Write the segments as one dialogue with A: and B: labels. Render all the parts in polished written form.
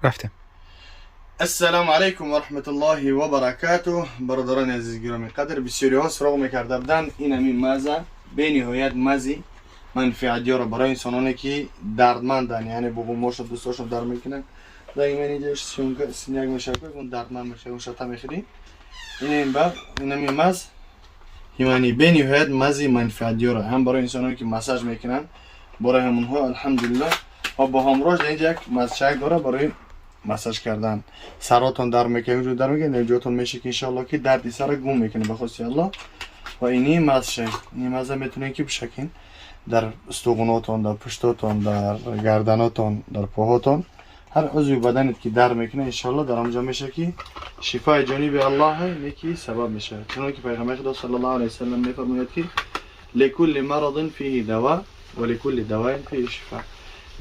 A: رفتیم.
B: السلام علیکم و رحمت الله و برکاته. برادران عزیز گرامی قدر بسیاری ها سراغ میکرده بودن این همین مزه به نهایت مزی منفعتی را برای انسانانی که دردمندن، یعنی بگو ماشو دوستاشون در میکنن دایی من اینجا سینیاگ میشه که اون دردمند میشه اون شتا میخوری این با این همین مز یعنی به نهایت مزی منفعتی را هم برای انسانانی که مساج میکنن برای همونها الحمدلله و با همراهش اینجا یک مزچک داره برای مساج کردن. سراتون در میکنه وجود در میکنه نجاتون میشه که انشالله که دردی سر گم میکنه به خواست الله. و اینی مزشه این مزه میتونه که بشکین در استخوناتون، در پشتاتون، در گردناتون، در پاهاتون، هر عضوی بدنت که در میکنه انشالله در آنجا میشه که شفای جانب الله نیکی سبب میشه. چون که پیغمبر خدا صلی الله علیه و سلم میفرماید که لکل مرض فیه دوا و لکل دواء فیه شفا.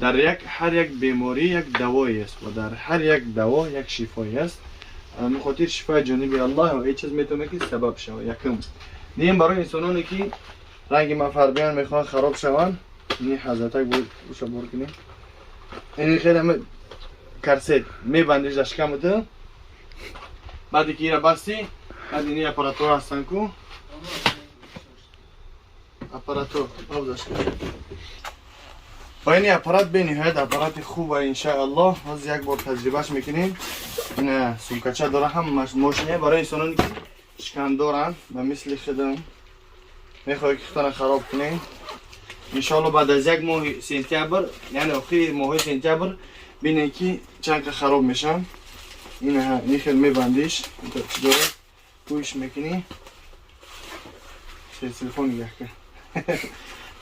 B: در هر یک بیماری یک دوایی است و در هر یک دوا یک شفایی است. مخاطر شفای جانب الله و این چیز میتونه که سبب شود. یکم دیم برای انسانانی که رنگ مفربیان میخوان خراب شوند این حضرتک بوشه بور کنیم این خیلی همه کرسید میبندیش در شکمت بعدی که این بستی بعد این اپاراتور هستن کو اپاراتور آب داشت با این اپارات به نهایت اپارات خوب و انشاءالله از یک بار تجربهش میکنیم. این سومکچه داره هم ماشینه برای انسانانی که شکم دارن و مثل خودم میخوای که خودتان خراب کنین انشاءالله بعد از یک ماه سپتامبر یعنی آخر ماه سپتامبر ببینین که چند خراب میشن. این خیلی میبندیش داره پویش میکنی تلفن نگاه کن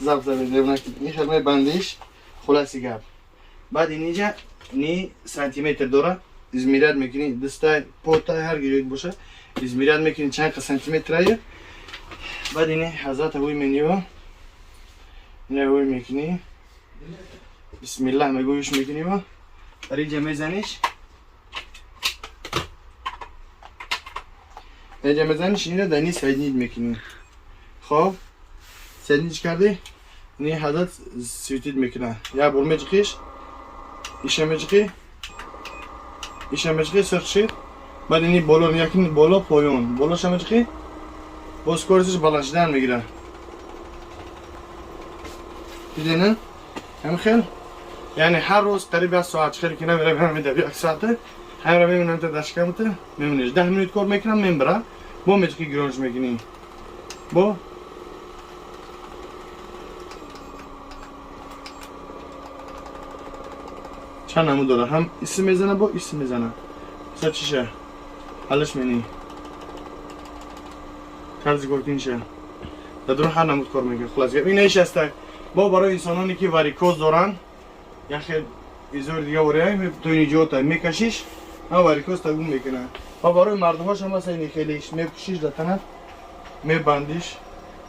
B: زب این خیلی میبندیش خلاصی گرد بعد اینجا نی سانتیمتر داره ازمیرات میکنی دسته پوتا هر گیرید باشه ازمیرات میکنی چند سانتیمتر هایه بعد اینه حضرت هوی منیو اینه هوی میکنی بسم الله میگویش میکنی و در اینجا میزنیش اینجا میزنیش اینه در این سیدنید میکنی. خب سیدنیدش کردی اینه حضرت سویتید میکنه یا بر میجقیش ایشه میجقی سرخشید بعد اینه بالا یکی بالا پایون بالاش میجقی باز کارش بالا شدن میگیره دیدین هم خیل یعنی هر روز قریب از ساعت خیلی که نمیره میده یک ساعته هم رو میمونم تا دشکمته میمونیش 10 منوت کار میکنم میبره با میجقی گرانش میکنی با چند نمو داره هم اسم میزنه با اسم میزنه سر چیشه حالش مینی طرز گرگینشه در درون هر نمود کار میگه خلاص این ایش هسته با برای انسانانی که واریکوز دارن یا خیلی ایزور دیگه وریه تو این جوتا میکشیش هم واریکوز تا گون میکنه و برای مردم هاش هم مثلا این خیلیش میکشیش در تنه میبندیش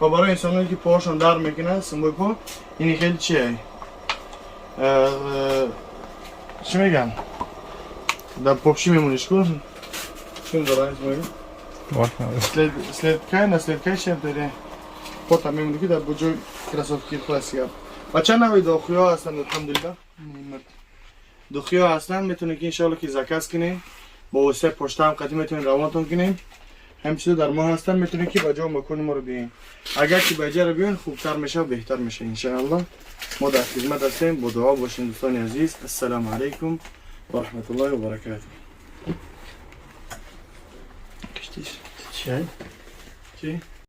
B: و برای انسانانی که پاهاشون در میکنه سمبوی پا این خیلی چیه چی میگن در پاپشی میمونیش کن چون داره این میگن سلید کای شب داره پورتا میمونی که در بجوی کراسوفکی خلاصی هم و چند نوعی داخوی ها هستن الحمدلله داخوی ها هستن میتونه که انشاءالله که زکاس کنیم با وسیله پشت هم قدیم میتونیم روانتون کنیم همچنین در ما هستن میتونه که بجا مکان ما رو بیاین اگر که بجا رو بیاین خوبتر میشه و بهتر میشه انشاءالله. ما در خدمت هستیم با دعا باشین دوستان عزیز. السلام علیکم و رحمت الله و برکاته. چی؟